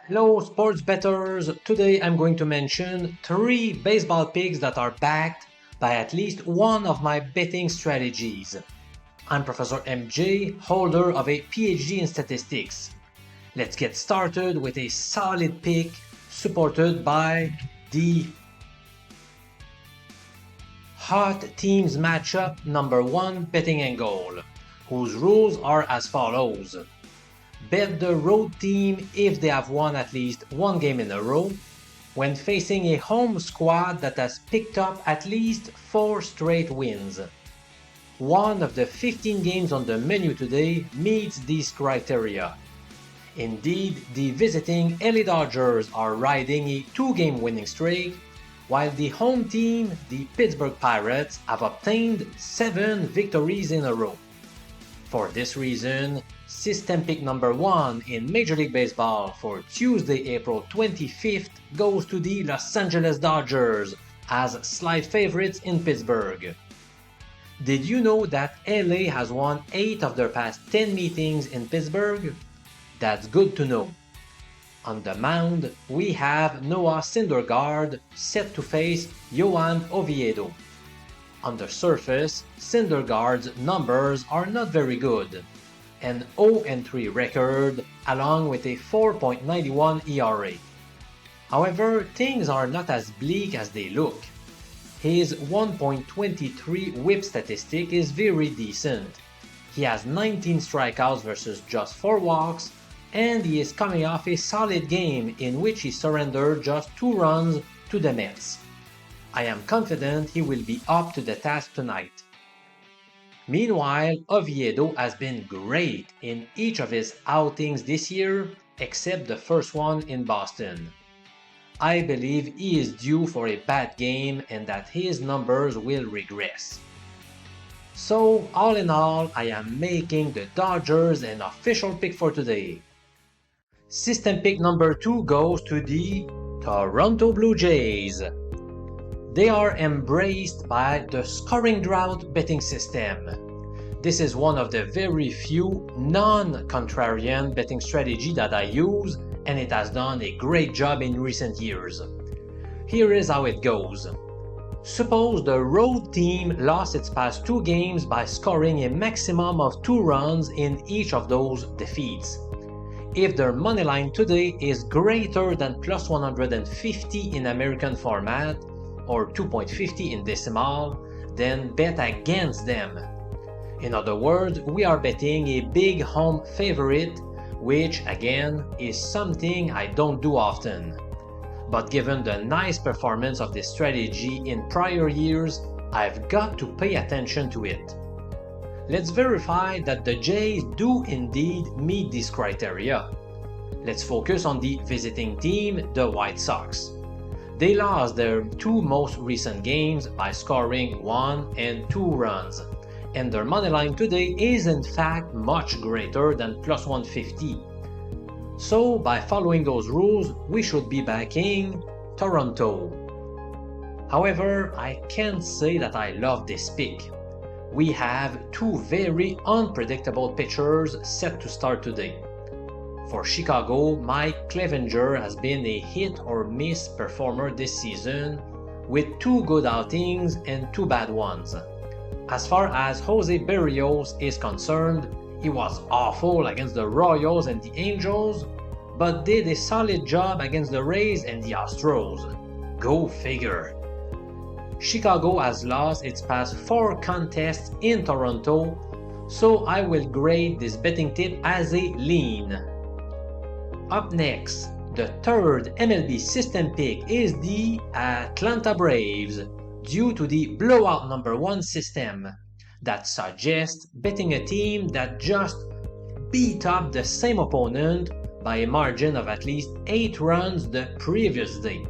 Hello, sports bettors. Today I'm going to mention 3 baseball picks that are backed by at least one of my betting strategies. I'm Professor MJ, holder of a PhD in statistics. Let's get started with a solid pick supported by the Hot Teams Matchup number 1 betting angle, whose rules are as follows. Bet the road team if they have won at least one game in a row, when facing a home squad that has picked up at least 4 straight wins. One of the 15 games on the menu today meets these criteria. Indeed, the visiting LA Dodgers are riding a 2-game winning streak, while the home team, the Pittsburgh Pirates, have obtained 7 victories in a row. For this reason, system pick number 1 in Major League Baseball for Tuesday, April 25th goes to the Los Angeles Dodgers as slight favorites in Pittsburgh. Did you know that LA has won 8 of their past 10 meetings in Pittsburgh? That's good to know. On the mound, we have Noah Syndergaard set to face Johan Oviedo. On the surface, Syndergaard's numbers are not very good. An 0-3 record along with a 4.91 ERA. However, things are not as bleak as they look. His 1.23 whip statistic is very decent. He has 19 strikeouts versus just 4 walks, and he is coming off a solid game in which he surrendered just 2 runs to the Mets. I am confident he will be up to the task tonight. Meanwhile, Oviedo has been great in each of his outings this year, except the first one in Boston. I believe he is due for a bad game and that his numbers will regress. So, all in all, I am making the Dodgers an official pick for today. System pick number 2 goes to the Toronto Blue Jays. They are embraced by the scoring drought betting system. This is one of the very few non-contrarian betting strategy that I use, and it has done a great job in recent years. Here is how it goes. Suppose the road team lost its past 2 games by scoring a maximum of 2 runs in each of those defeats. If their money line today is greater than plus 150 in American format, or 2.50 in decimal, then bet against them. In other words, we are betting a big home favorite, which again is something I don't do often. But given the nice performance of this strategy in prior years, I've got to pay attention to it. Let's verify that the Jays do indeed meet these criteria. Let's focus on the visiting team, the White Sox. They lost their 2 most recent games by scoring 1 and 2 runs, and their money line today is in fact much greater than plus 150. So by following those rules, we should be backing Toronto. However, I can't say that I love this pick. We have 2 very unpredictable pitchers set to start today. For Chicago, Mike Clevenger has been a hit-or-miss performer this season, with 2 good outings and 2 bad ones. As far as Jose Berrios is concerned, he was awful against the Royals and the Angels, but did a solid job against the Rays and the Astros. Go figure. Chicago has lost its past 4 contests in Toronto, so I will grade this betting tip as a lean. Up next, the third MLB system pick is the Atlanta Braves, due to the blowout number 1 system that suggests betting a team that just beat up the same opponent by a margin of at least 8 runs the previous day.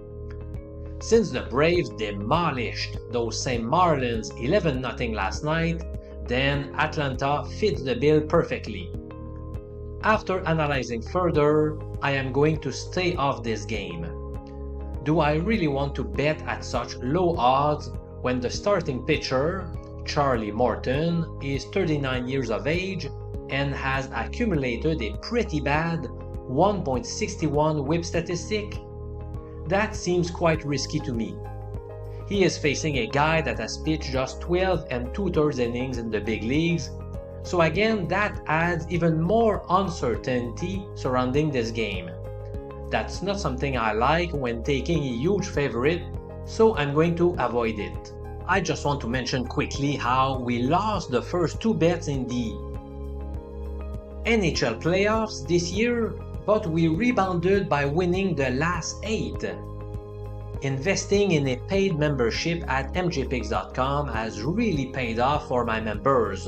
Since the Braves demolished those same Marlins 11-0 last night, then Atlanta fits the bill perfectly. After analyzing further, I am going to stay off this game. Do I really want to bet at such low odds when the starting pitcher, Charlie Morton, is 39 years of age and has accumulated a pretty bad 1.61 whip statistic? That seems quite risky to me. He is facing a guy that has pitched just 12 and 2/3 innings in the big leagues, so again that adds even more uncertainty surrounding this game. That's not something I like when taking a huge favorite, so I'm going to avoid it. I just want to mention quickly how we lost the first 2 bets in the NHL playoffs this year, but we rebounded by winning the last 8. Investing in a paid membership at mjpicks.com has really paid off for my members,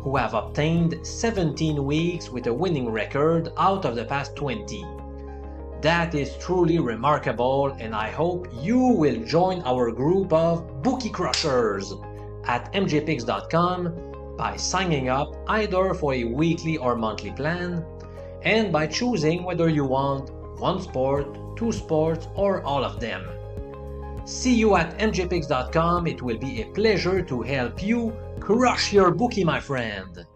who have obtained 17 weeks with a winning record out of the past 20. That is truly remarkable, and I hope you will join our group of bookie crushers at mjpicks.com by signing up either for a weekly or monthly plan, and by choosing whether you want 1 sport, 2 sports, or all of them. See you at mjpicks.com. It will be a pleasure to help you crush your bookie, my friend.